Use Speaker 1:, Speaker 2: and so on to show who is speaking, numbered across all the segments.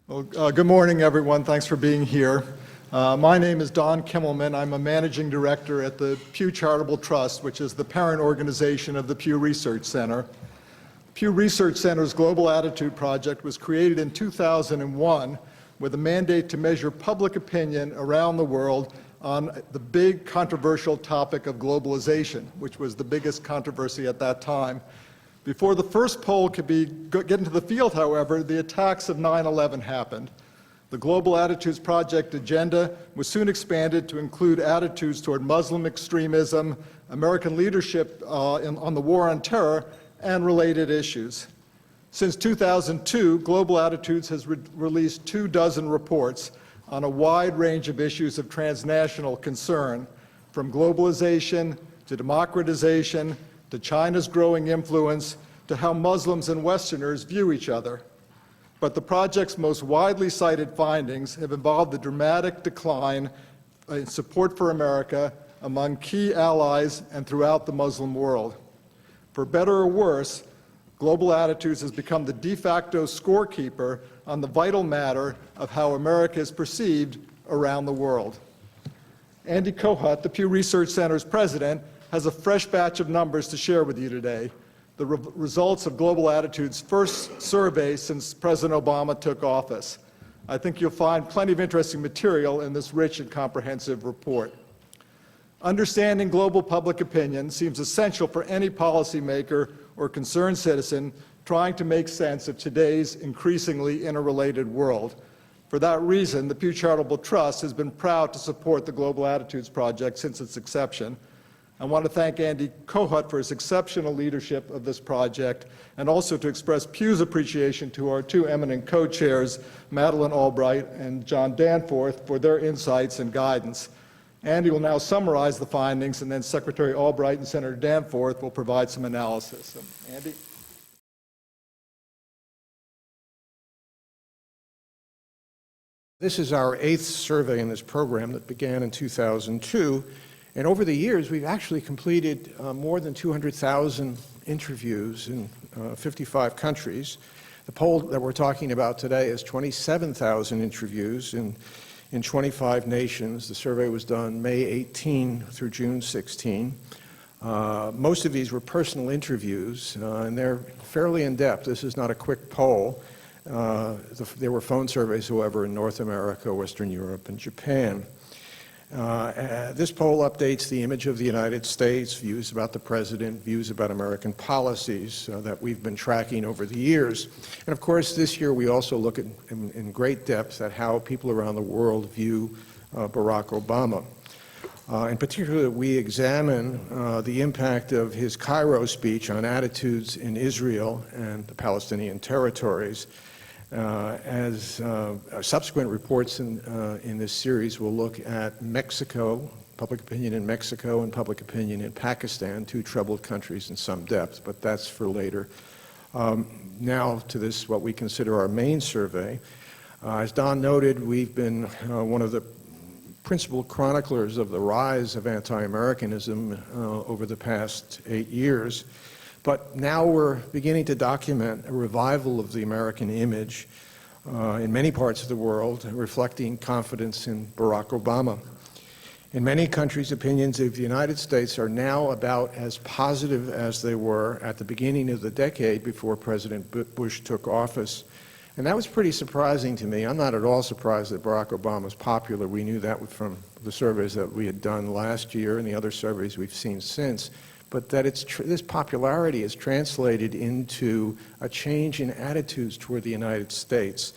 Speaker 1: Well, good morning, everyone. Thanks for being here. My name is Don Kimmelman. I'm a managing director at the Pew Charitable Trust, which is the parent organization of the Pew Research Center. Pew Research Center's Global Attitude Project was created in 2001 with a mandate to measure public opinion around the world on the big controversial topic of globalization, which was the biggest controversy at that time. Before the first poll could get into the field, however, the attacks of 9/11 happened. The Global Attitudes Project agenda was soon expanded to include attitudes toward Muslim extremism, American leadership on the war on terror, and related issues. Since 2002, Global Attitudes has released 24 reports on a wide range of issues of transnational concern, from globalization to democratization, to China's growing influence, to how Muslims and Westerners view each other. But the project's most widely cited findings have involved the dramatic decline in support for America among key allies and throughout the Muslim world. For better or worse, Global Attitudes has become the de facto scorekeeper on the vital matter of how America is perceived around the world. Andy Kohut, the Pew Research Center's president, has a fresh batch of numbers to share with you today, the results of Global Attitude's first survey since President Obama took office. I think you'll find plenty of interesting material in this rich and comprehensive report. Understanding global public opinion seems essential for any policymaker or concerned citizen trying to make sense of today's increasingly interrelated world. For that reason, the Pew Charitable Trust has been proud to support the Global Attitudes Project since its inception. I want to thank Andy Kohut for his exceptional leadership of this project, and also to express Pew's appreciation to our two eminent co-chairs, Madeleine Albright and John Danforth, for their insights and guidance. Andy will now summarize the findings, and then Secretary Albright and Senator Danforth will provide some analysis. Andy?
Speaker 2: This is our 8th survey in this program that began in 2002. And over the years, we've actually completed more than 200,000 interviews in 55 countries. The poll that we're talking about today is 27,000 interviews in 25 nations. The survey was done May 18 through June 16. Most of these were personal interviews, and they're fairly in-depth. This is not a quick poll. There were phone surveys, however, in North America, Western Europe, and Japan. This poll updates the image of the United States, views about the president, views about American policies that we've been tracking over the years. And of course, this year we also look at, in great depth at how people around the world view Barack Obama. In particular, we examine the impact of his Cairo speech on attitudes in Israel and the Palestinian territories. Subsequent reports in this series will look at Mexico, public opinion in Mexico and public opinion in Pakistan, two troubled countries in some depth, but that's for later. Now to this, what we consider our main survey. As Don noted, we've been one of the principal chroniclers of the rise of anti-Americanism over the past 8 years. But now we're beginning to document a revival of the American image in many parts of the world, reflecting confidence in Barack Obama. In many countries, opinions of the United States are now about as positive as they were at the beginning of the decade before President Bush took office. And that was pretty surprising to me. I'm not at all surprised that Barack Obama is popular. We knew that from the surveys that we had done last year and the other surveys we've seen since. But that this popularity is translated into a change in attitudes toward the United States.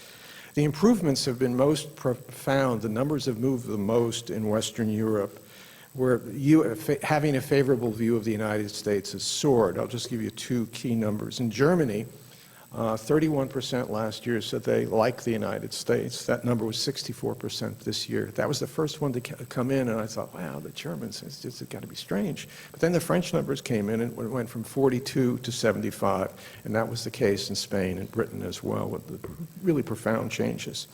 Speaker 2: The improvements have been most profound. The numbers have moved the most in Western Europe, where having a favorable view of the United States has soared. I'll just give you two key numbers. In Germany, 31% last year said they like the United States. That number was 64% this year. That was the first one to come in, and I thought, wow, the Germans, it's got to be strange. But then the French numbers came in, and it went from 42 to 75, and that was the case in Spain and Britain as well, with the really profound changes.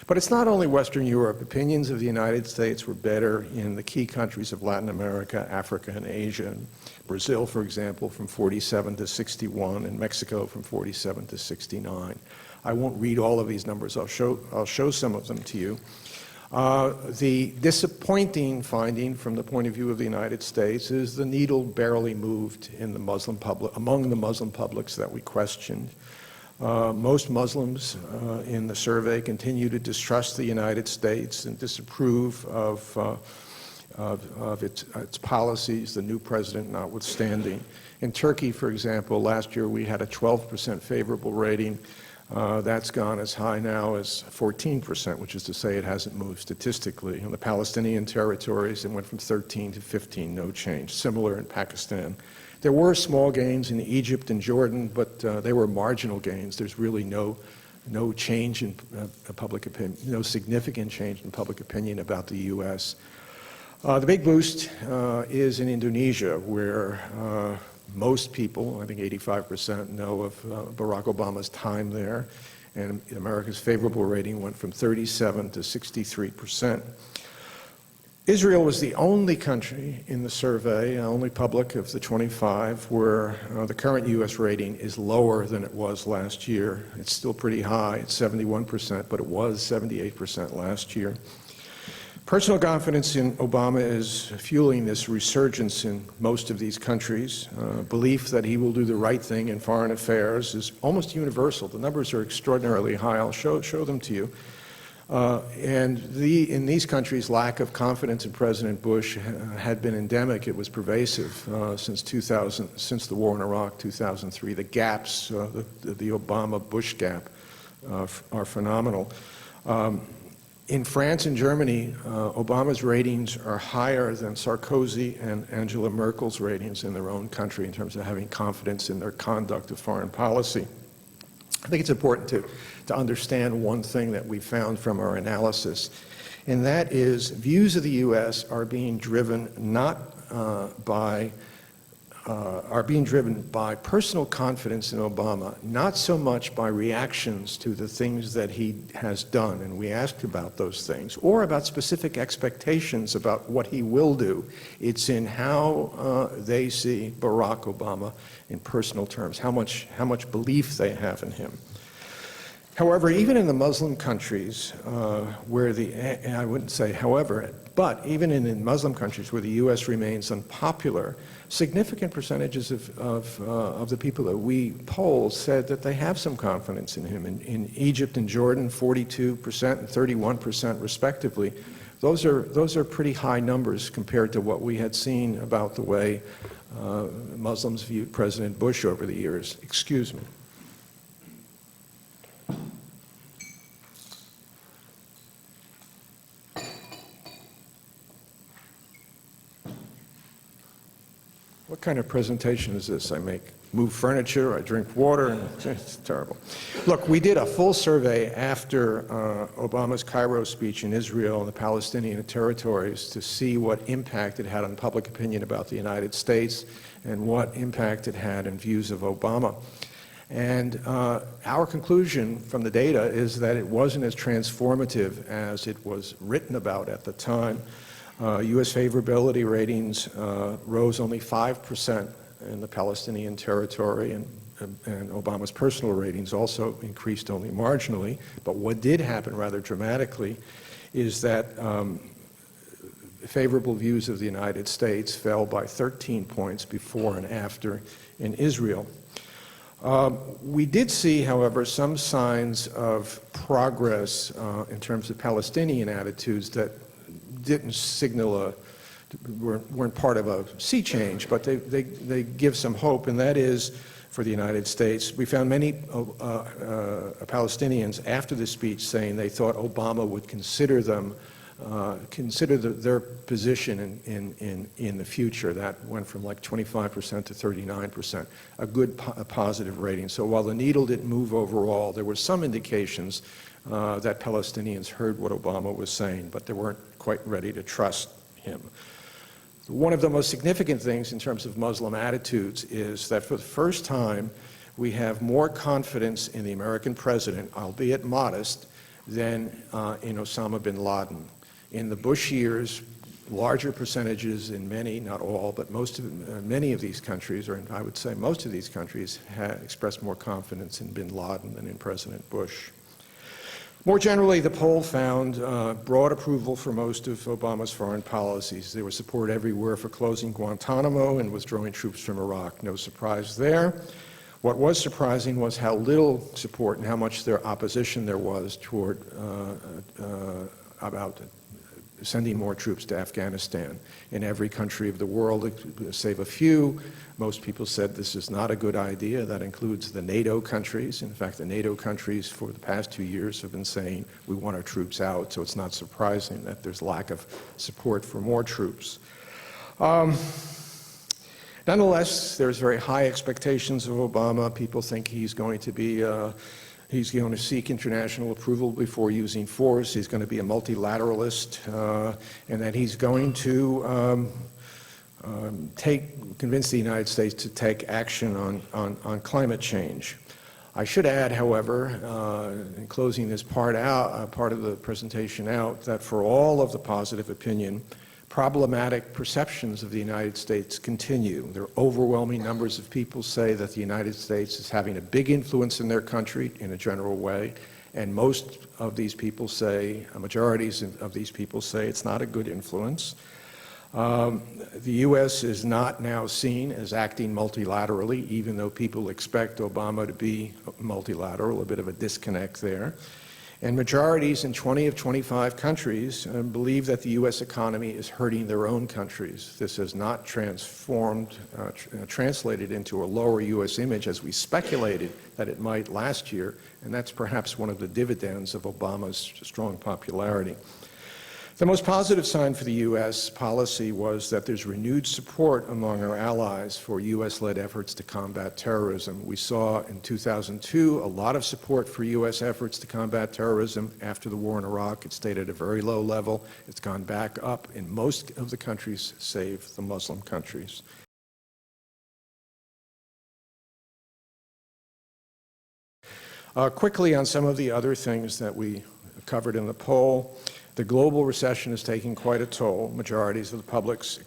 Speaker 2: But it's not only Western Europe. Opinions of the United States were better in the key countries of Latin America, Africa, and Asia. Brazil, for example, from 47 to 61, and Mexico from 47 to 69. I won't read all of these numbers. I'll show some of them to you. The disappointing finding from the point of view of the United States is the needle barely moved in the Muslim public, among the Muslim publics that we questioned. Most Muslims in the survey continue to distrust the United States and disapprove of its policies, the new president notwithstanding. In Turkey, for example, last year we had a 12% favorable rating. That's gone as high now as 14%, which is to say it hasn't moved statistically. In the Palestinian territories, it went from 13 to 15, no change. Similar in Pakistan. There were small gains in Egypt and Jordan, but they were marginal gains. There's really no change in public opinion, no significant change in public opinion about the U.S. The big boost is in Indonesia, where most people, I think 85%, know of Barack Obama's time there, and America's favorable rating went from 37 to 63%. Israel was the only country in the survey, only public of the 25, where the current U.S. rating is lower than it was last year. It's still pretty high, it's 71%, but it was 78% last year. Personal confidence in Obama is fueling this resurgence in most of these countries. Belief that he will do the right thing in foreign affairs is almost universal. The numbers are extraordinarily high. I'll show them to you. In these countries, lack of confidence in President Bush had been endemic. It was pervasive since the war in Iraq, 2003. The gaps, the Obama-Bush gap, are phenomenal. In France and Germany, Obama's ratings are higher than Sarkozy and Angela Merkel's ratings in their own country in terms of having confidence in their conduct of foreign policy. I think it's important to understand one thing that we found from our analysis, and that is views of the U.S. are being driven by personal confidence in Obama, not so much by reactions to the things that he has done, and we asked about those things, or about specific expectations about what he will do. It's in how they see Barack Obama in personal terms, how much belief they have in him. However, even in the Muslim countries I wouldn't say however, but even in Muslim countries where the U.S. remains unpopular, significant percentages of the people that we polled said that they have some confidence in him. In Egypt and Jordan, 42% and 31% respectively. Those are pretty high numbers compared to what we had seen about the way Muslims viewed President Bush over the years. Excuse me. What kind of presentation is this? I move furniture, I drink water, and it's terrible. Look, we did a full survey after Obama's Cairo speech in Israel and the Palestinian territories to see what impact it had on public opinion about the United States and what impact it had in views of Obama. And our conclusion from the data is that it wasn't as transformative as it was written about at the time. U.S. favorability ratings rose only 5% in the Palestinian territory, and Obama's personal ratings also increased only marginally. But what did happen rather dramatically is that favorable views of the United States fell by 13 points before and after in Israel. We did see, however, some signs of progress in terms of Palestinian attitudes that didn't signal weren't part of a sea change, but they give some hope, and that is for the United States. We found many Palestinians after the speech saying they thought Obama would consider their position in the future. That went from like 25% to 39%, a good positive rating. So while the needle didn't move overall, there were some indications that Palestinians heard what Obama was saying, but they weren't quite ready to trust him. One of the most significant things in terms of Muslim attitudes is that for the first time, we have more confidence in the American president, albeit modest, than in Osama bin Laden. In the Bush years, larger percentages in many, not all, but many of these countries, or I would say most of these countries, have expressed more confidence in bin Laden than in President Bush. More generally, the poll found broad approval for most of Obama's foreign policies. There was support everywhere for closing Guantanamo and withdrawing troops from Iraq. No surprise there. What was surprising was how little support and how much opposition there was toward about sending more troops to Afghanistan. In every country of the world, save a few, most people said this is not a good idea. That includes the NATO countries. In fact, the NATO countries for the past 2 years have been saying we want our troops out, so it's not surprising that there's lack of support for more troops. Nonetheless, there's very high expectations of Obama. People think he's going to seek international approval before using force. He's going to be a multilateralist, and that he's going to convince the United States to take action on climate change. I should add, however, in closing this part of the presentation out, that for all of the positive opinion, problematic perceptions of the United States continue. There are overwhelming numbers of people say that the United States is having a big influence in their country in a general way, and most of these people say, majorities of these people say it's not a good influence. The U.S. is not now seen as acting multilaterally, even though people expect Obama to be multilateral, a bit of a disconnect there. And majorities in 20 of 25 countries believe that the U.S. economy is hurting their own countries. This has not translated into a lower U.S. image as we speculated that it might last year, and that's perhaps one of the dividends of Obama's strong popularity. The most positive sign for the U.S. policy was that there's renewed support among our allies for U.S.-led efforts to combat terrorism. We saw in 2002 a lot of support for U.S. efforts to combat terrorism. After the war in Iraq, it stayed at a very low level. It's gone back up in most of the countries, save the Muslim countries. Quickly on some of the other things that we covered in the poll. The global recession is taking quite a toll. Majorities of the publics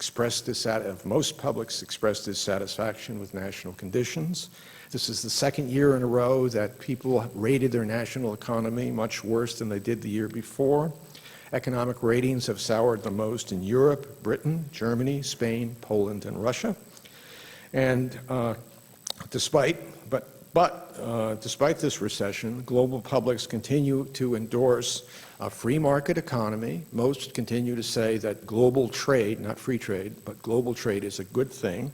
Speaker 2: most publics expressed dissatisfaction with national conditions. This is the second year in a row that people rated their national economy much worse than they did the year before. Economic ratings have soured the most in Europe, Britain, Germany, Spain, Poland, and Russia. And despite this recession, global publics continue to endorse a free market economy. Most continue to say that global trade, not free trade, but global trade is a good thing.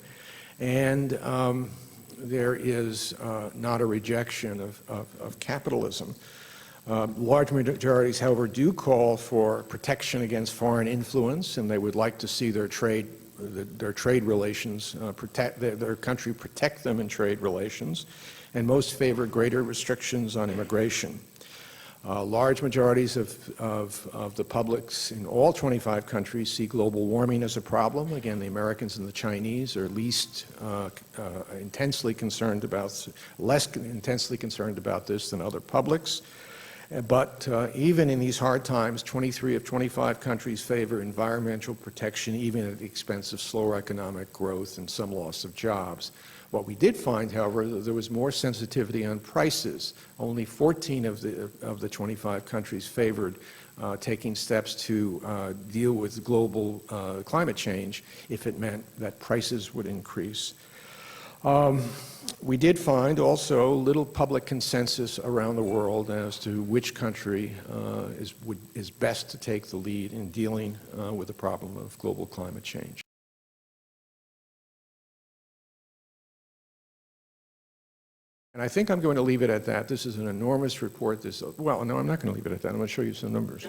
Speaker 2: And there is not a rejection of capitalism. Large majorities, however, do call for protection against foreign influence, and they would like to see their trade relations, their country protect them in trade relations. And most favor greater restrictions on immigration. Large majorities of the publics in all 25 countries see global warming as a problem. Again, the Americans and the Chinese are less intensely concerned about this than other publics. But even in these hard times, 23 of 25 countries favor environmental protection, even at the expense of slower economic growth and some loss of jobs. What we did find, however, there was more sensitivity on prices. Only 14 of the 25 countries favored taking steps to deal with global climate change if it meant that prices would increase. We did find also little public consensus around the world as to which country is best to take the lead in dealing with the problem of global climate change. And I think I'm going to leave it at that. This is an enormous report. Well, no, I'm not going to leave it at that. I'm going to show you some numbers.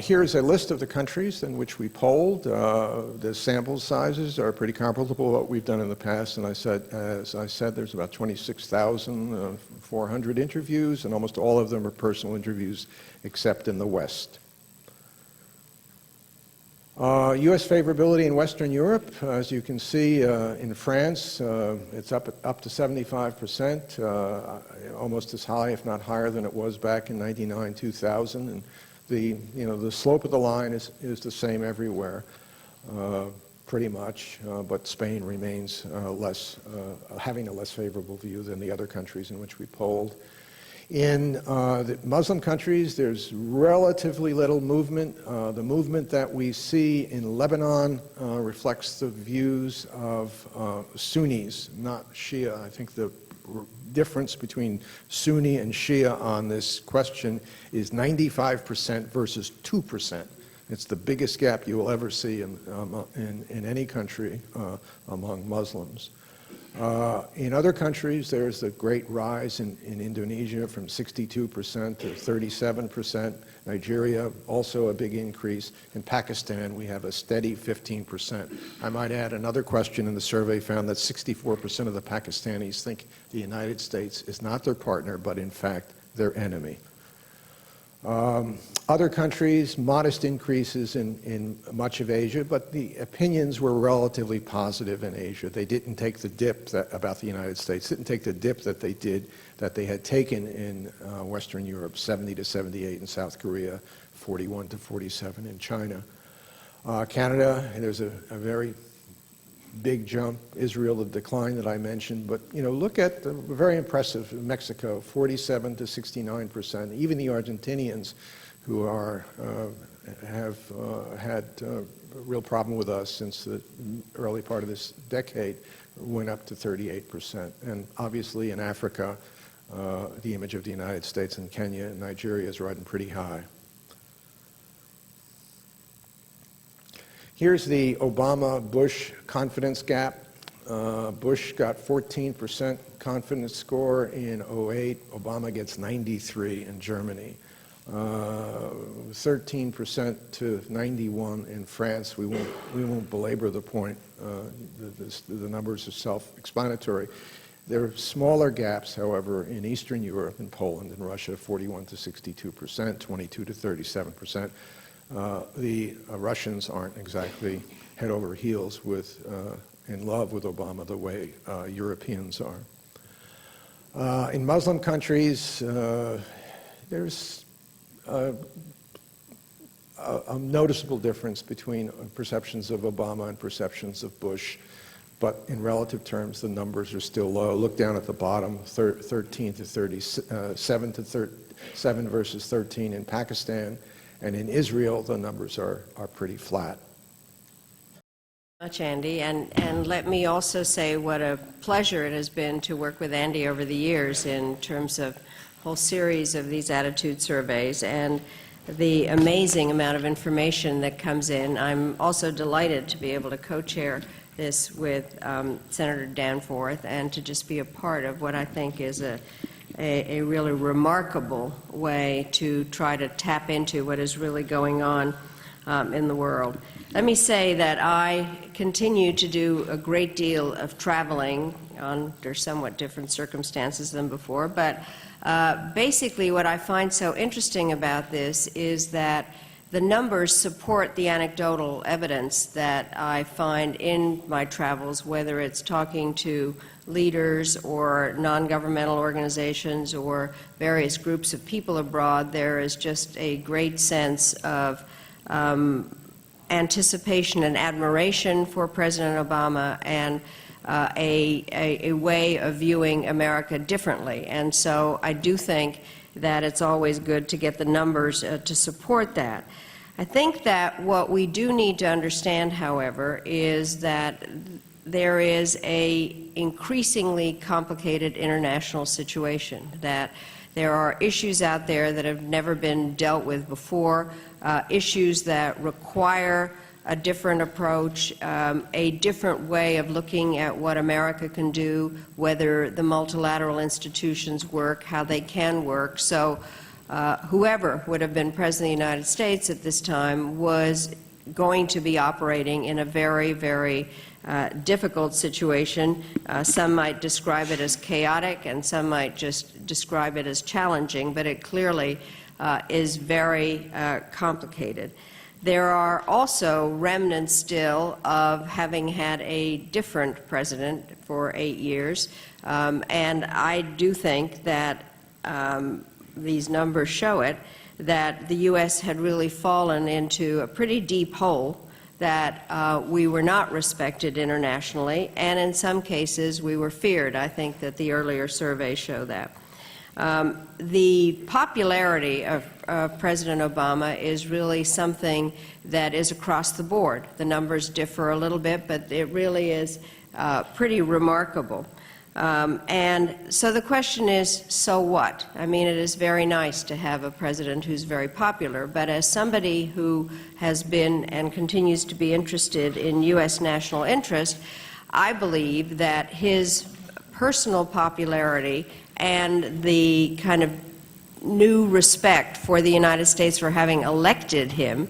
Speaker 2: Here is a list of the countries in which we polled. The sample sizes are pretty comparable to what we've done in the past. And as I said, there's about 26,400 interviews, and almost all of them are personal interviews, except in the West. U.S. favorability in Western Europe, as you can see, in France, it's up to 75%, almost as high, if not higher, than it was back in 99, 2000. And the slope of the line is the same everywhere, pretty much, but Spain remains having a less favorable view than the other countries in which we polled. In the Muslim countries, there's relatively little movement. The movement that we see in Lebanon reflects the views of Sunnis, not Shia. I think the difference between Sunni and Shia on this question is 95% versus 2%. It's the biggest gap you will ever see in any country among Muslims. In other countries, there's a great rise in Indonesia from 62% to 37%. Nigeria, also a big increase. In Pakistan, we have a steady 15%. I might add another question in the survey found that 64% of the Pakistanis think the United States is not their partner, but in fact, their enemy. Other countries, modest increases in much of Asia, but the opinions were relatively positive in Asia. They didn't take the dip about the United States, didn't take the dip that they had taken in Western Europe, 70 to 78 in South Korea, 41 to 47 in China. Canada, there's a very big jump. Israel, the decline that I mentioned, but look at the very impressive Mexico, 47 to 69%. Even the Argentinians, who have had a real problem with us since the early part of this decade, went up to 38%. And obviously in Africa, the image of the United States and Kenya and Nigeria is riding pretty high. Here's the Obama-Bush confidence gap. Bush got 14% confidence score in 08. Obama gets 93 in Germany. 13% to 91 in France. We won't belabor the point. The numbers are self-explanatory. There are smaller gaps, however, in Eastern Europe, in Poland and Russia, 41 to 62%, 22 to 37%. The Russians aren't exactly head over heels in love with Obama the way Europeans are. In Muslim countries, there's a noticeable difference between perceptions of Obama and perceptions of Bush, but in relative terms, the numbers are still low. Look down at the bottom, 13 to 37 to 7 versus 13 in Pakistan. And in Israel, the numbers are pretty flat.
Speaker 3: Much, Andy, and let me also say what a pleasure it has been to work with Andy over the years in terms of a whole series of these attitude surveys and the amazing amount of information that comes in. I'm also delighted to be able to co-chair this with Senator Danforth and to just be a part of what I think is a really remarkable way to try to tap into what is really going on in the world. Let me say that I continue to do a great deal of traveling under somewhat different circumstances than before, but basically what I find so interesting about this is that the numbers support the anecdotal evidence that I find in my travels, whether it's talking to leaders or non-governmental organizations or various groups of people abroad. There is just a great sense of anticipation and admiration for President Obama and a way of viewing America differently. And so I do think that it's always good to get the numbers to support that. I think that what we do need to understand, however, is that there is an increasingly complicated international situation, that there are issues out there that have never been dealt with before, issues that require a different approach, a different way of looking at what America can do, whether the multilateral institutions work, how they can work. So whoever would have been President of the United States at this time was going to be operating in a very, very difficult situation. Some might describe it as chaotic, and some might just describe it as challenging, but it clearly is very complicated. There are also remnants still of having had a different president for 8 years, and I do think that these numbers show it, that the U.S. had really fallen into a pretty deep hole, that we were not respected internationally, and in some cases we were feared. I think that the earlier surveys show that. The popularity of President Obama is really something that is across the board. The numbers differ a little bit, but it really is pretty remarkable. And so the question is, so what? I mean, it is very nice to have a president who's very popular, but as somebody who has been and continues to be interested in U.S. national interest, I believe that his personal popularity and the kind of new respect for the United States for having elected him,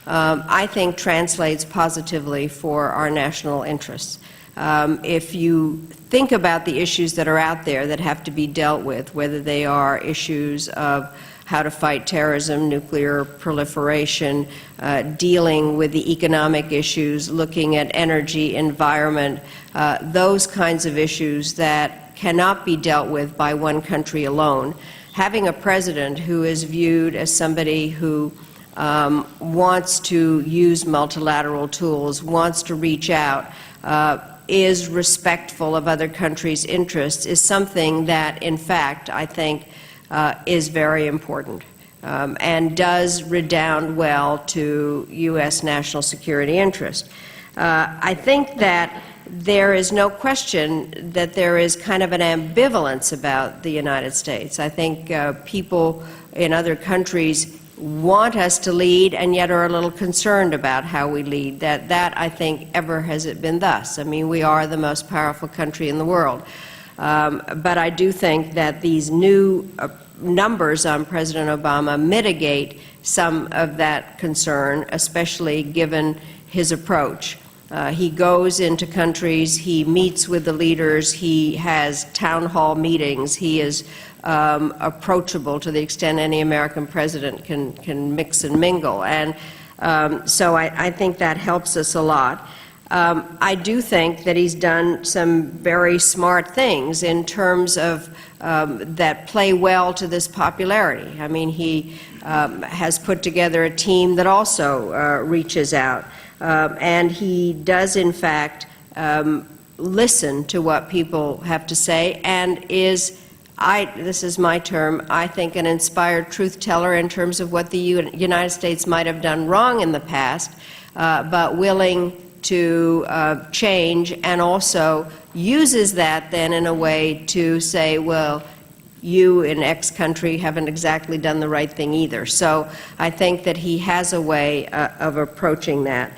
Speaker 3: I think translates positively for our national interests. If you think about the issues that are out there that have to be dealt with, whether they are issues of how to fight terrorism, nuclear proliferation, dealing with the economic issues, looking at energy, environment, those kinds of issues that cannot be dealt with by one country alone, having a president who is viewed as somebody who wants to use multilateral tools, wants to reach out, is respectful of other countries' interests, is something that, in fact, I think is very important and does redound well to U.S. national security interest. I think that there is no question that there is kind of an ambivalence about the United States. I think people in other countries want us to lead and yet are a little concerned about how we lead. That I think, ever has it been thus. I mean, we are the most powerful country in the world. But I do think that these new numbers on President Obama mitigate some of that concern, especially given his approach. He goes into countries, he meets with the leaders, he has town hall meetings, he is approachable to the extent any American president can mix and mingle. And so I think that helps us a lot. I do think that he's done some very smart things in terms of that play well to this popularity. I mean, he has put together a team that also reaches out. And he does, in fact, listen to what people have to say and is, this is my term, I think an inspired truth teller in terms of what the United States might have done wrong in the past, but willing to change, and also uses that then in a way to say, well, you in X country haven't exactly done the right thing either. So I think that he has a way of approaching that.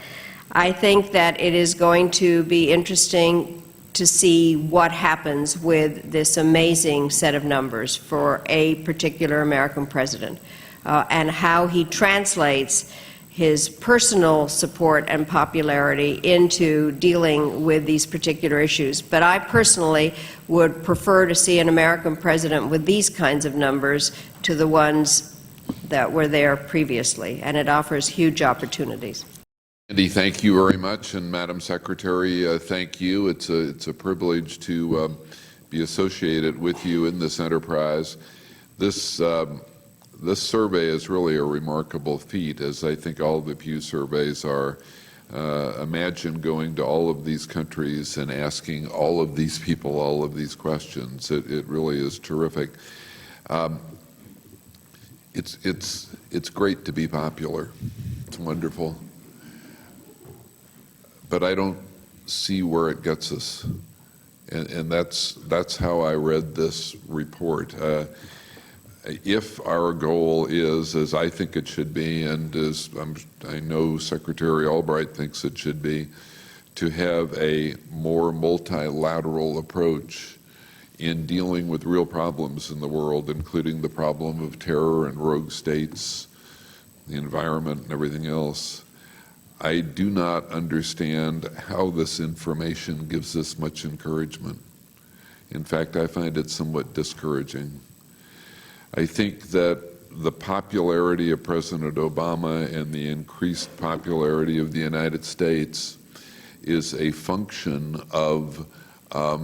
Speaker 3: I think that it is going to be interesting to see what happens with this amazing set of numbers for a particular American president, and how he translates his personal support and popularity into dealing with these particular issues. But I personally would prefer to see an American president with these kinds of numbers to the ones that were there previously, and it offers huge opportunities.
Speaker 4: Andy, thank you very much, and Madam Secretary, thank you. It's a privilege to be associated with you in this enterprise. This survey is really a remarkable feat, as I think all the Pew surveys are. Imagine going to all of these countries and asking all of these people all of these questions. It really is terrific. It's great to be popular. It's wonderful. But I don't see where it gets us, and that's how I read this report. If our goal is, as I think it should be, and as I know Secretary Albright thinks it should be, to have a more multilateral approach in dealing with real problems in the world, including the problem of terror and rogue states, the environment and everything else, I do not understand how this information gives us much encouragement. In fact, I find it somewhat discouraging. I think that the popularity of President Obama and the increased popularity of the United States is a function of a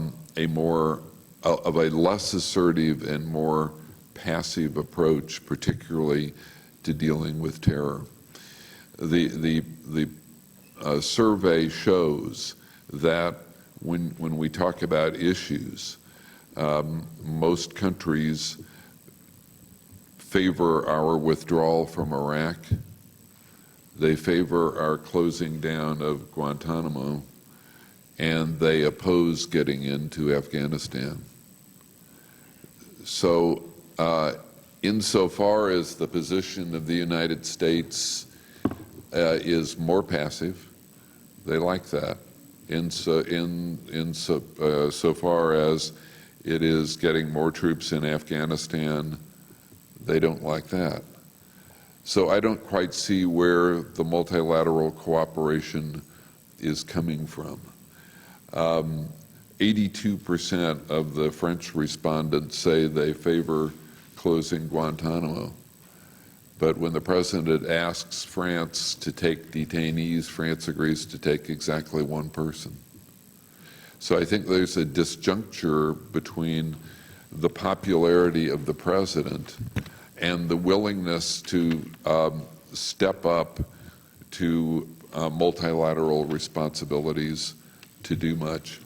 Speaker 4: less assertive and more passive approach, particularly to dealing with terror. The survey shows that when we talk about issues, most countries favor our withdrawal from Iraq. They favor our closing down of Guantanamo, and they oppose getting into Afghanistan. So, insofar as the position of the United States is more passive, they like that. So far as it is getting more troops in Afghanistan, they don't like that. So I don't quite see where the multilateral cooperation is coming from. 82% of the French respondents say they favor closing Guantanamo. But when the president asks France to take detainees, France agrees to take exactly one person. So I think there's a disjuncture between the popularity of the president and the willingness to step up to multilateral responsibilities to do much.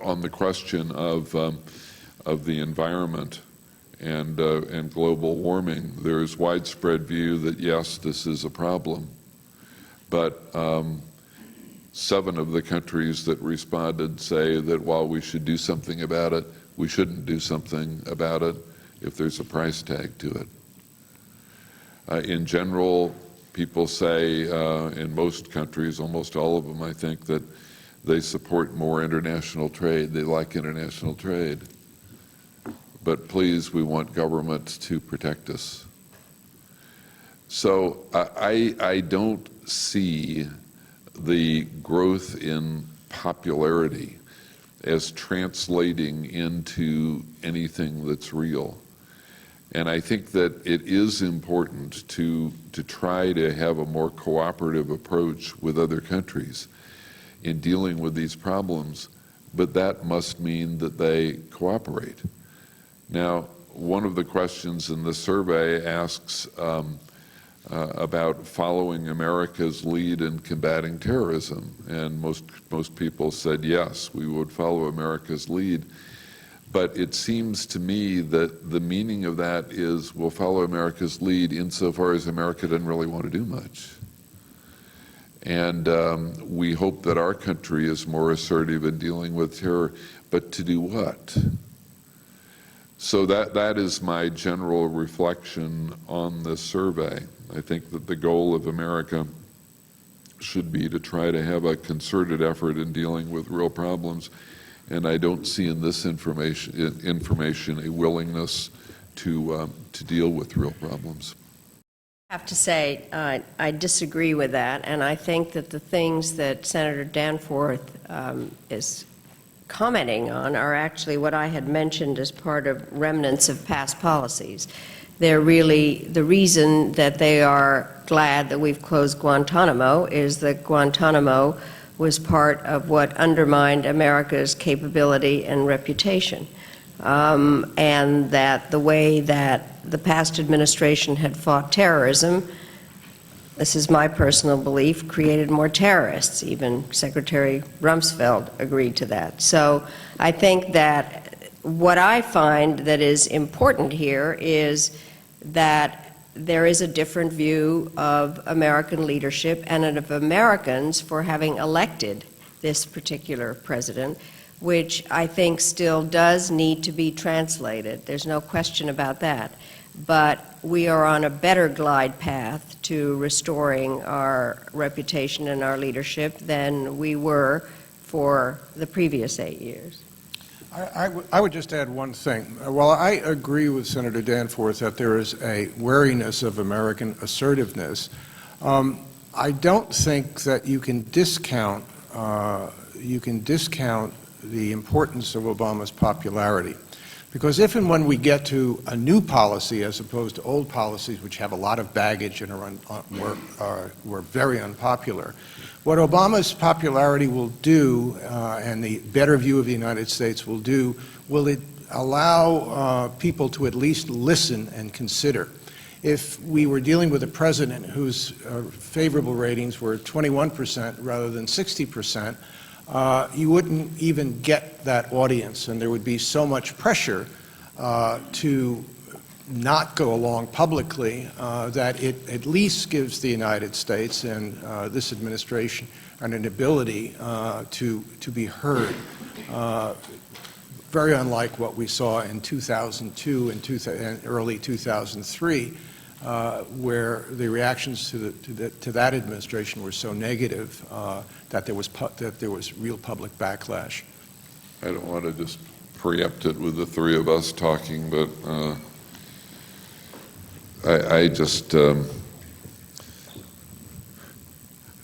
Speaker 4: On the question of the environment and global warming, there is widespread view that yes, this is a problem, but 7 of the countries that responded say that while we should do something about it, we shouldn't do something about it if there's a price tag to it. In general, people say in most countries, almost all of them, I think, that they support more international trade. They like international trade. But please, we want government to protect us. So I don't see the growth in popularity as translating into anything that's real. And I think that it is important to try to have a more cooperative approach with other countries in dealing with these problems, but that must mean that they cooperate. Now, one of the questions in the survey asks about following America's lead in combating terrorism, and most people said yes, we would follow America's lead. But it seems to me that the meaning of that is we'll follow America's lead insofar as America doesn't really want to do much. And we hope that our country is more assertive in dealing with terror, but to do what? So that is my general reflection on this survey. I think that the goal of America should be to try to have a concerted effort in dealing with real problems, and I don't see in this information a willingness to deal with real problems.
Speaker 3: I have to say, I disagree with that, and I think that the things that Senator Danforth is commenting on are actually what I had mentioned as part of remnants of past policies. They're really, the reason that they are glad that we've closed Guantanamo is that Guantanamo was part of what undermined America's capability and reputation. And that the way that the past administration had fought terrorism, this is my personal belief, created more terrorists. Even Secretary Rumsfeld agreed to that. So I think that what I find that is important here is that there is a different view of American leadership and of Americans for having elected this particular president, which I think still does need to be translated. There's no question about that. But we are on a better glide path to restoring our reputation and our leadership than we were for the previous 8 years.
Speaker 2: I would just add one thing. While I agree with Senator Danforth that there is a wariness of American assertiveness, I don't think that you can discount the importance of Obama's popularity. Because if and when we get to a new policy as opposed to old policies which have a lot of baggage and were very unpopular, what Obama's popularity will do and the better view of the United States will do, will it allow people to at least listen and consider. if we were dealing with a president whose favorable ratings were 21% rather than 60%, you wouldn't even get that audience, and there would be so much pressure to not go along publicly that it at least gives the United States and this administration an ability to be heard. Very unlike what we saw in 2002 and early 2003, where the reactions to that administration were so negative that there was real public backlash.
Speaker 4: I don't want to just preempt it with the three of us talking, but I just, I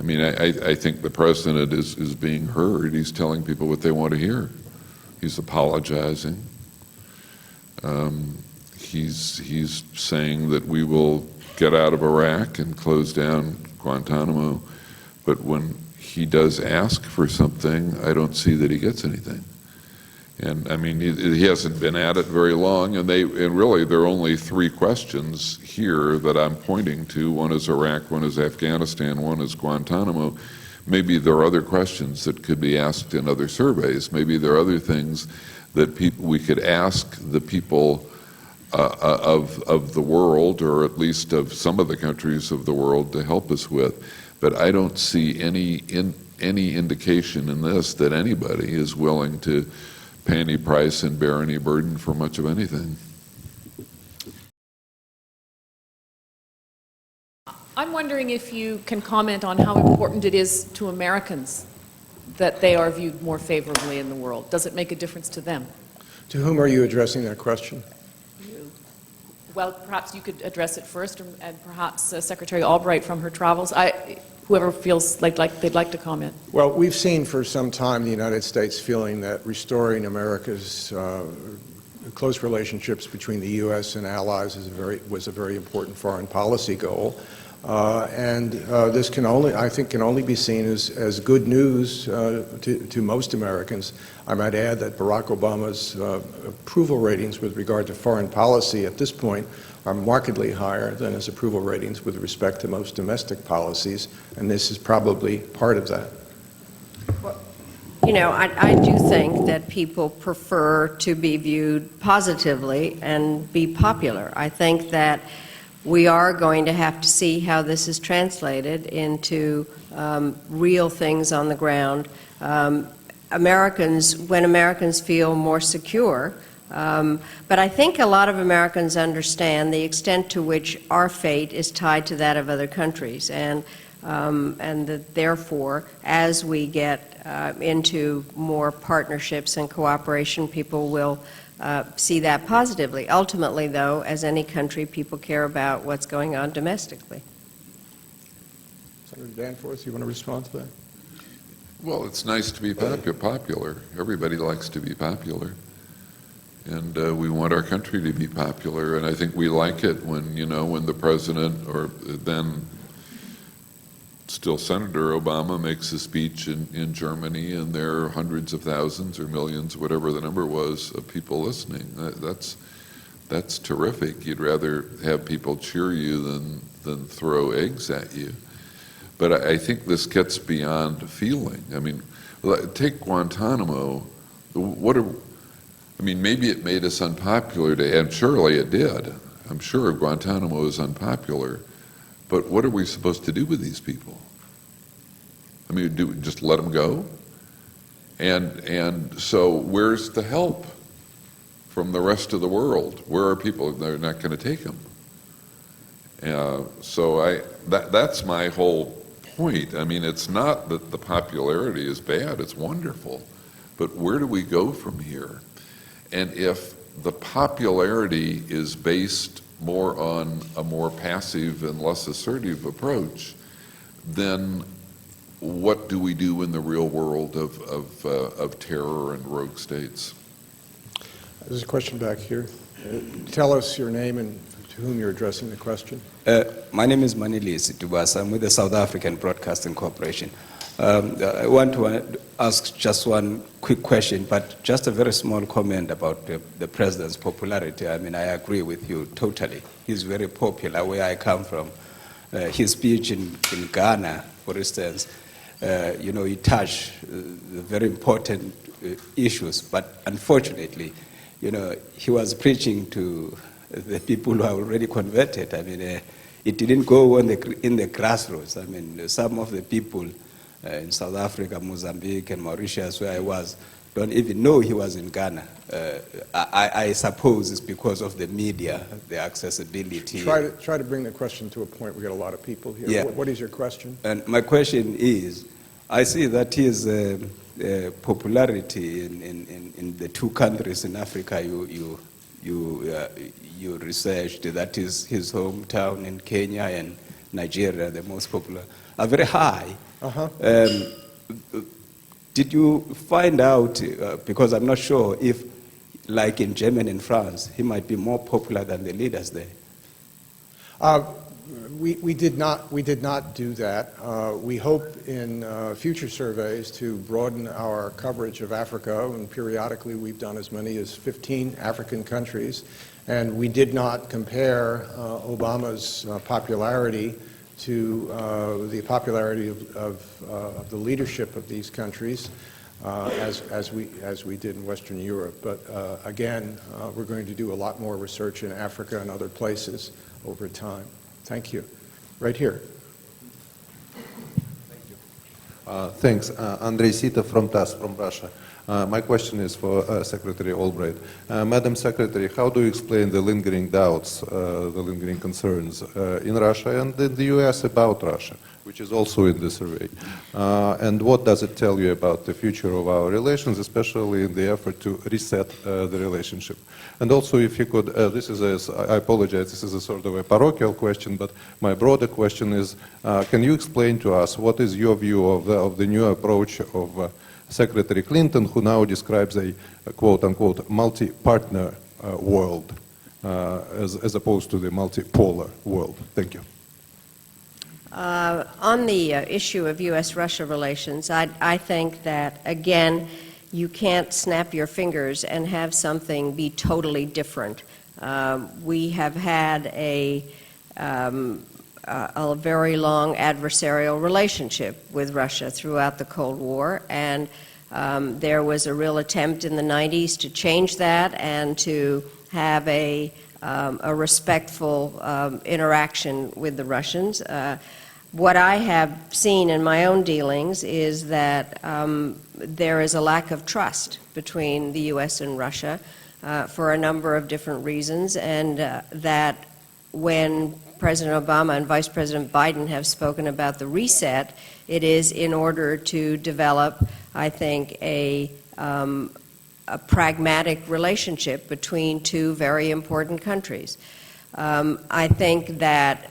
Speaker 4: mean, I think the president is being heard. He's telling people what they want to hear. He's apologizing. He's saying that we will get out of Iraq and close down Guantanamo, but when he does ask for something, I don't see that he gets anything. And I mean, he hasn't been at it very long, and really there are only three questions here that I'm pointing to. One is Iraq, one is Afghanistan, one is Guantanamo. Maybe there are other questions that could be asked in other surveys. Maybe there are other things that we could ask the people of the world, or at least of some of the countries of the world, to help us with. But I don't see any indication in this that anybody is willing to pay any price and bear any burden for much of anything.
Speaker 5: I'm wondering if you can comment on how important it is to Americans that they are viewed more favorably in the world. Does it make a difference to them?
Speaker 2: To whom are you addressing that question?
Speaker 5: You. Well, perhaps you could address it first, and perhaps Secretary Albright from her travels. Whoever feels like they'd like to comment.
Speaker 2: Well, we've seen for some time the United States feeling that restoring America's close relationships between the U.S. and allies was a very important foreign policy goal. This can only, I think, can only be seen as good news to most Americans. I might add that Barack Obama's approval ratings with regard to foreign policy at this point are markedly higher than his approval ratings with respect to most domestic policies, and this is probably part of that.
Speaker 3: You know, I do think that people prefer to be viewed positively and be popular. I think that we are going to have to see how this is translated into real things on the ground. When Americans feel more secure, but I think a lot of Americans understand the extent to which our fate is tied to that of other countries, and that therefore, as we get into more partnerships and cooperation, people will see that positively. Ultimately, though, as any country, people care about what's going on domestically.
Speaker 2: Senator Danforth, you want to respond to that?
Speaker 4: Well, it's nice to be popular. Everybody likes to be popular. And we want our country to be popular, and I think we like it when, when the president, or then still Senator Obama, makes a speech in Germany, and there are hundreds of thousands or millions, whatever the number was, of people listening. That's terrific. You'd rather have people cheer you than throw eggs at you. But I think this gets beyond feeling. I mean, take Guantanamo. Maybe it made us unpopular today, and surely it did. I'm sure Guantanamo is unpopular, but what are we supposed to do with these people? I mean, do we just let them go? And so where's the help from the rest of the world? Where are people? They're not going to take them. So that's my whole point. I mean, it's not that the popularity is bad, it's wonderful, but where do we go from here? And if the popularity is based more on a more passive and less assertive approach, then what do we do in the real world of terror and rogue states?
Speaker 2: There's a question back here. Tell us your name and to whom you're addressing the question.
Speaker 6: My name is Madeleine. I'm with the South African Broadcasting Corporation. I want to ask just one quick question, but just a very small comment about the president's popularity. I mean, I agree with you totally. He's very popular where I come from. His speech in Ghana, for instance, he touched very important issues, but unfortunately, he was preaching to the people who are already converted. I mean, it didn't go in the grassroots. I mean, some of the people in South Africa, Mozambique, and Mauritius, where I was, don't even know he was in Ghana. I suppose it's because of the media, the accessibility.
Speaker 2: Try to bring the question to a point. We got a lot of people here.
Speaker 6: Yeah.
Speaker 2: What is your question?
Speaker 6: And my question is, I see that his popularity in the two countries in Africa you researched, that is his hometown in Kenya and Nigeria, the most popular, are very high. Did you find out, because I'm not sure if, like in Germany and France, he might be more popular than the leaders there?
Speaker 2: We did not do that. We hope in future surveys to broaden our coverage of Africa, and periodically we've done as many as 15 African countries, and we did not compare Obama's popularity to the popularity of the leadership of these countries as we did in Western Europe. But again, we're going to do a lot more research in Africa and other places over time. Thank you. Right here.
Speaker 7: Thanks. Andrei Sita from TASS from Russia. My question is for Secretary Albright. Madam Secretary, how do you explain the lingering doubts, the lingering concerns in Russia and in the US about Russia, which is also in the survey? And what does it tell you about the future of our relations, especially in the effort to reset the relationship? And also, if you could, I apologize, this is a sort of a parochial question, but my broader question is, can you explain to us what is your view of the new approach of Secretary Clinton, who now describes a quote-unquote multi-partner world as opposed to the multipolar world? Thank you.
Speaker 3: On the issue of U.S.-Russia relations, I think that, again, you can't snap your fingers and have something be totally different. We have had a very long adversarial relationship with Russia throughout the Cold War, and there was a real attempt in the 90s to change that and to have a respectful interaction with the Russians. What I have seen in my own dealings is that there is a lack of trust between the U.S. and Russia for a number of different reasons, and that when President Obama and Vice President Biden have spoken about the reset, it is in order to develop, I think, a pragmatic relationship between two very important countries. I think that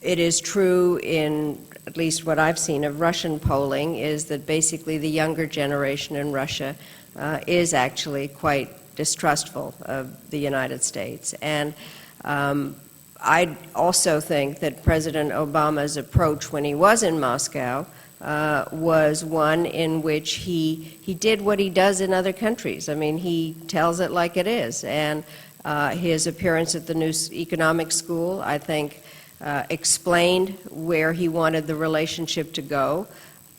Speaker 3: it is true in at least what I've seen of Russian polling is that basically the younger generation in Russia is actually quite distrustful of the United States. And I also think that President Obama's approach when he was in Moscow was one in which he did what he does in other countries. I mean, he tells it like it is. And his appearance at the New Economic School, I think, explained where he wanted the relationship to go.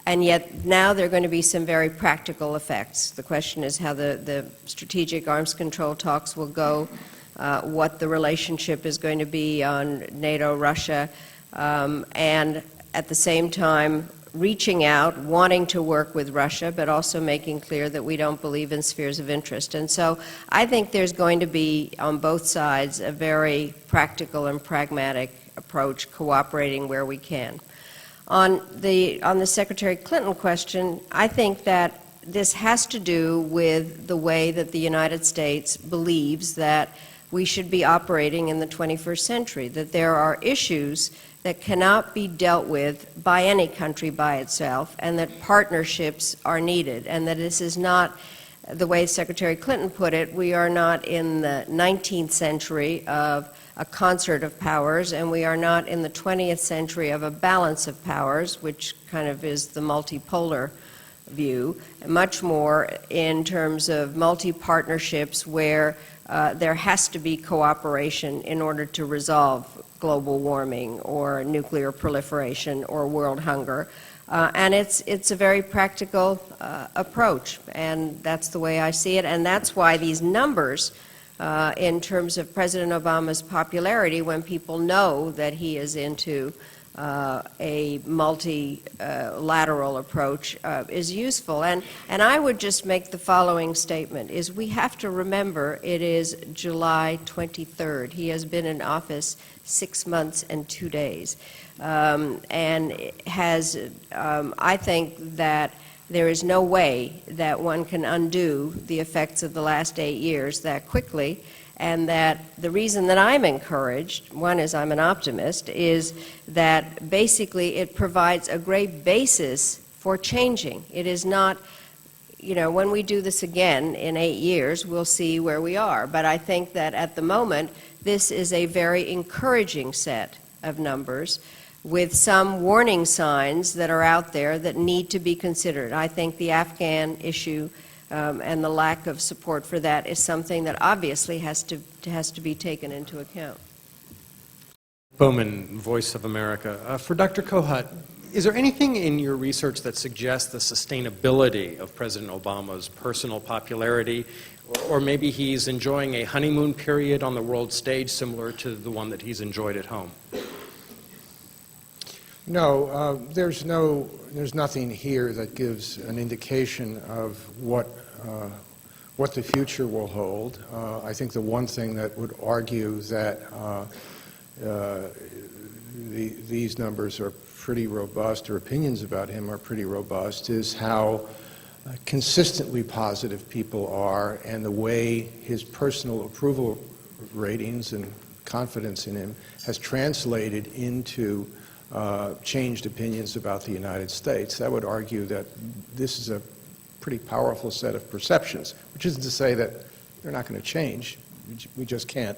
Speaker 3: And yet now there are going to be some very practical effects. The question is how the strategic arms control talks will go, what the relationship is going to be on NATO-Russia, and at the same time reaching out, wanting to work with Russia, but also making clear that we don't believe in spheres of interest. And so I think there's going to be, on both sides, a very practical and pragmatic approach, cooperating where we can. On the Secretary Clinton question, I think that this has to do with the way that the United States believes that we should be operating in the 21st century, that there are issues that cannot be dealt with by any country by itself, and that partnerships are needed, and that this is not, the way Secretary Clinton put it, we are not in the 19th century of a concert of powers, and we are not in the 20th century of a balance of powers, which kind of is the multipolar view, much more in terms of multi-partnerships where there has to be cooperation in order to resolve global warming or nuclear proliferation or world hunger. And it's a very practical approach, and that's the way I see it, and that's why these numbers in terms of President Obama's popularity, when people know that he is into a multilateral approach, is useful. And I would just make the following statement, is we have to remember it is July 23rd. He has been in office 6 months and 2 days. And has, I think that there is no way that one can undo the effects of the last 8 years that quickly, and that the reason that I'm encouraged, one is I'm an optimist, is that basically it provides a great basis for changing. It is not, you know, when we do this again in 8 years, we'll see where we are. But I think that at the moment, this is a very encouraging set of numbers with some warning signs that are out there that need to be considered. I think the Afghan issue and the lack of support for that is something that obviously has to be taken into account.
Speaker 8: Bowman, Voice of America. For Dr. Kohut, is there anything in your research that suggests the sustainability of President Obama's personal popularity, or maybe he's enjoying a honeymoon period on the world stage similar to the one that he's enjoyed at home?
Speaker 2: No, there's nothing here that gives an indication of what the future will hold. I think the one thing that would argue that these numbers are pretty robust, or opinions about him are pretty robust, is how consistently positive people are, and the way his personal approval ratings and confidence in him has translated into changed opinions about the United States. That would argue that this is a pretty powerful set of perceptions, which isn't to say that they're not going to change. We just can't.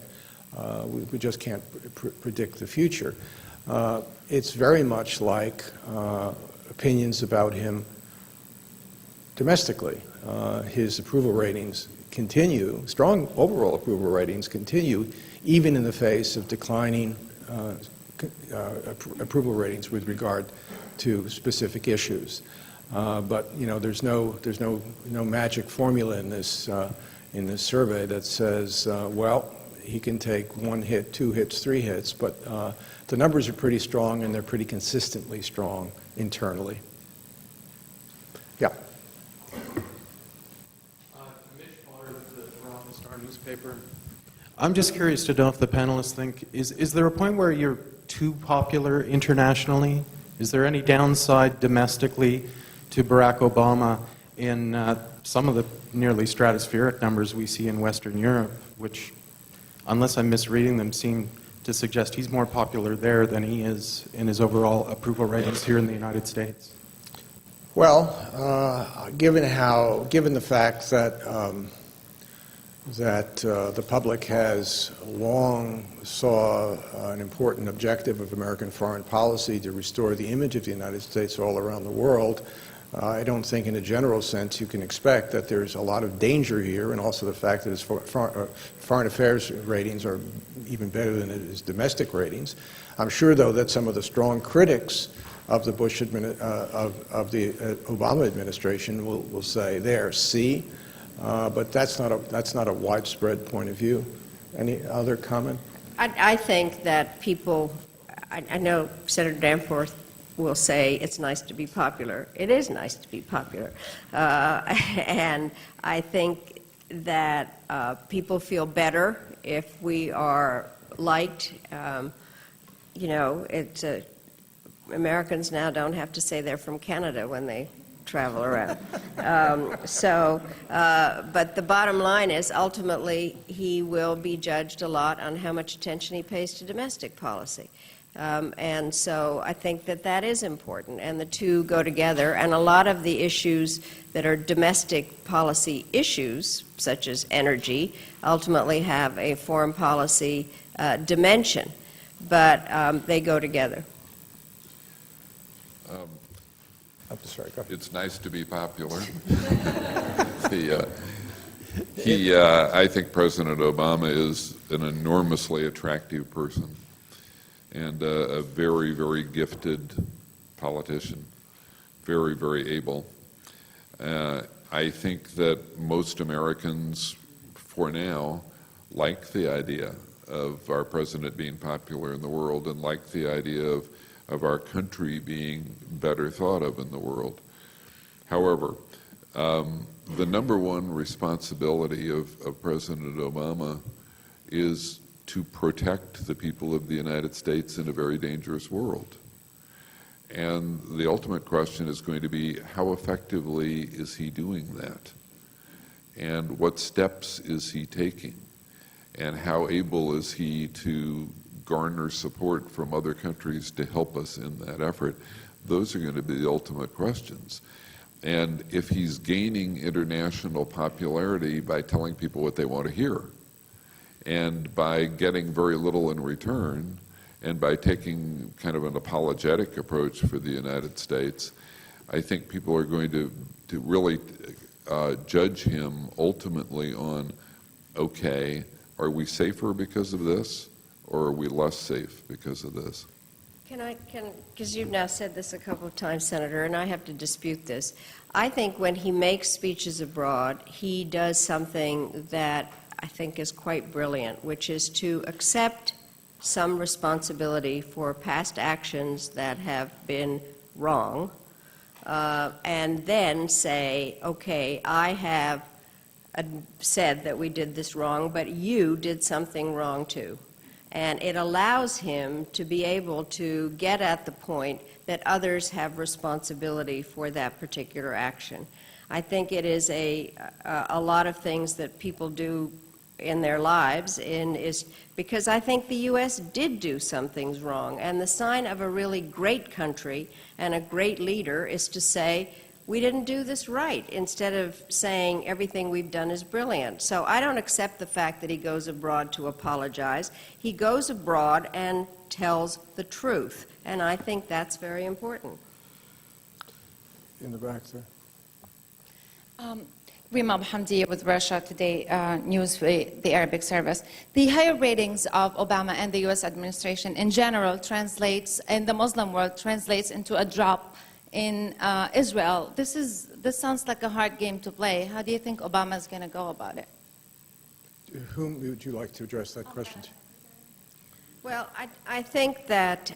Speaker 2: We just can't predict the future. It's very much like opinions about him domestically. His approval ratings continue, strong overall approval ratings continue, even in the face of declining approval ratings with regard to specific issues. But you know, there's no magic formula in this survey that says, well, he can take 1 hit, 2 hits, 3 hits, but the numbers are pretty strong, and they're pretty consistently strong internally. Yeah.
Speaker 9: Mitch Pollard of the Toronto Star newspaper. I'm just curious to know if the panelists think, is there a point where you're too popular internationally? Is there any downside domestically to Barack Obama in some of the nearly stratospheric numbers we see in Western Europe, which, unless I'm misreading them, seem to suggest he's more popular there than he is in his overall approval ratings here in the United States?
Speaker 2: Well, given the fact that the public has long saw an important objective of American foreign policy to restore the image of the United States all around the world, I don't think in a general sense you can expect that there's a lot of danger here, and also the fact that his foreign affairs ratings are even better than his domestic ratings. I'm sure, though, that some of the strong critics of the Obama administration will say, there, see, but that's not a widespread point of view. Any other comment?
Speaker 3: I think that people, I know Senator Danforth will say it's nice to be popular. It is nice to be popular. And I think that people feel better if we are liked. You know, Americans now don't have to say they're from Canada when they travel around. But the bottom line is, ultimately, he will be judged a lot on how much attention he pays to domestic policy. And so I think that that is important, and the two go together. And a lot of the issues that are domestic policy issues, such as energy, ultimately have a foreign policy dimension, but they go together.
Speaker 2: I'm sorry, go ahead.
Speaker 4: It's nice to be popular. I think President Obama is an enormously attractive person and a very, very gifted politician, very, very able. I think that most Americans, for now, like the idea of our president being popular in the world and like the idea of our country being better thought of in the world. However, the number one responsibility of President Obama is to protect the people of the United States in a very dangerous world. And the ultimate question is going to be, how effectively is he doing that? And what steps is he taking? And how able is he to garner support from other countries to help us in that effort? Those are going to be the ultimate questions. And if he's gaining international popularity by telling people what they want to hear, and by getting very little in return, and by taking kind of an apologetic approach for the United States, I think people are going to really judge him ultimately on, okay, are we safer because of this, or are we less safe because of this?
Speaker 3: Because you've now said this a couple of times, Senator, and I have to dispute this. I think when he makes speeches abroad, he does something that I think is quite brilliant, which is to accept some responsibility for past actions that have been wrong, and then say, okay, I have said that we did this wrong, but you did something wrong too. And it allows him to be able to get at the point that others have responsibility for that particular action. I think it is a lot of things that people do in their lives because I think the U.S. did do some things wrong. And the sign of a really great country and a great leader is to say, we didn't do this right, instead of saying everything we've done is brilliant. So I don't accept the fact that he goes abroad to apologize. He goes abroad and tells the truth, and I think that's very important.
Speaker 2: In the back there.
Speaker 10: Rima Hamdiya with Russia Today News, the Arabic service. The higher ratings of Obama and the U.S. administration in general in the Muslim world translates into a drop in Israel. This sounds like a hard game to play. How do you think Obama is going to go about it?
Speaker 2: Whom would you like to address that question to?
Speaker 3: Well, I think that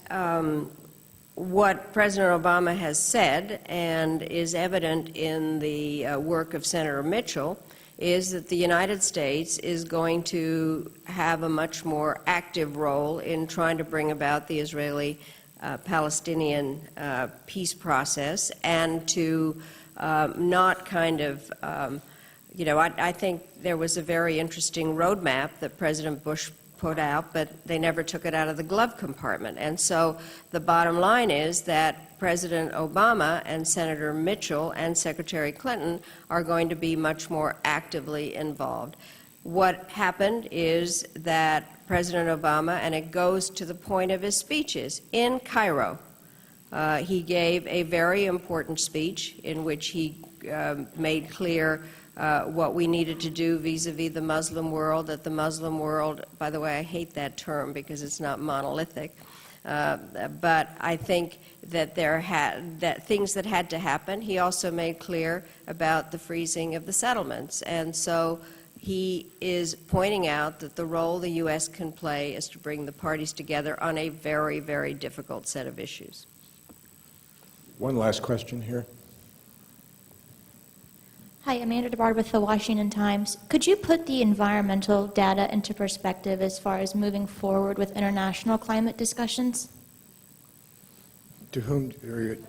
Speaker 3: what President Obama has said, and is evident in the work of Senator Mitchell, is that the United States is going to have a much more active role in trying to bring about the Israeli Palestinian peace process, and to not kind of, I think there was a very interesting roadmap that President Bush put out, but they never took it out of the glove compartment. And so the bottom line is that President Obama and Senator Mitchell and Secretary Clinton are going to be much more actively involved. What happened is that President Obama, and it goes to the point of his speeches, in Cairo, he gave a very important speech in which he made clear what we needed to do vis-a-vis the Muslim world, that the Muslim world, by the way, I hate that term because it's not monolithic, but I think that that things that had to happen. He also made clear about the freezing of the settlements, and so he is pointing out that the role the U.S. can play is to bring the parties together on a very, very difficult set of issues.
Speaker 2: One last question here.
Speaker 11: Hi, Amanda DeBard with the Washington Times. Could you put the environmental data into perspective as far as moving forward with international climate discussions?
Speaker 2: To whom are you?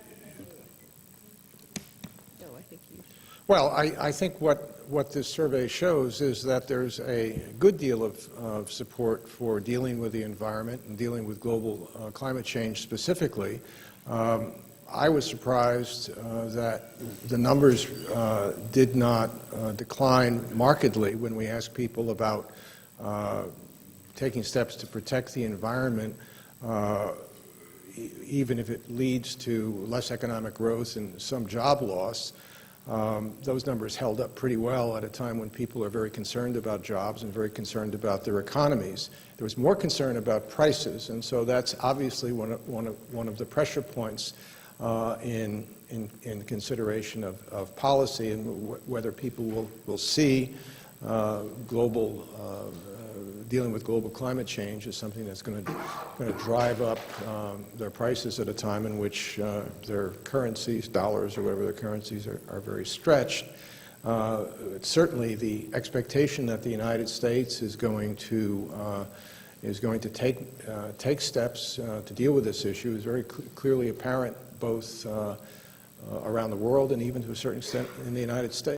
Speaker 3: No, I think you.
Speaker 2: Well, I think what this survey shows is that there's a good deal of support for dealing with the environment and dealing with global climate change specifically. I was surprised that the numbers did not decline markedly when we asked people about taking steps to protect the environment, even if it leads to less economic growth and some job loss, those numbers held up pretty well at a time when people are very concerned about jobs and very concerned about their economies. There was more concern about prices, and so that's obviously one of the pressure points in consideration of policy, and whether people will see dealing with global climate change is something that's going to drive up their prices at a time in which their currencies, dollars or whatever their currencies, are very stretched. Certainly, the expectation that the United States is going to take steps to deal with this issue is very clearly apparent, both around the world and even to a certain extent in the United States.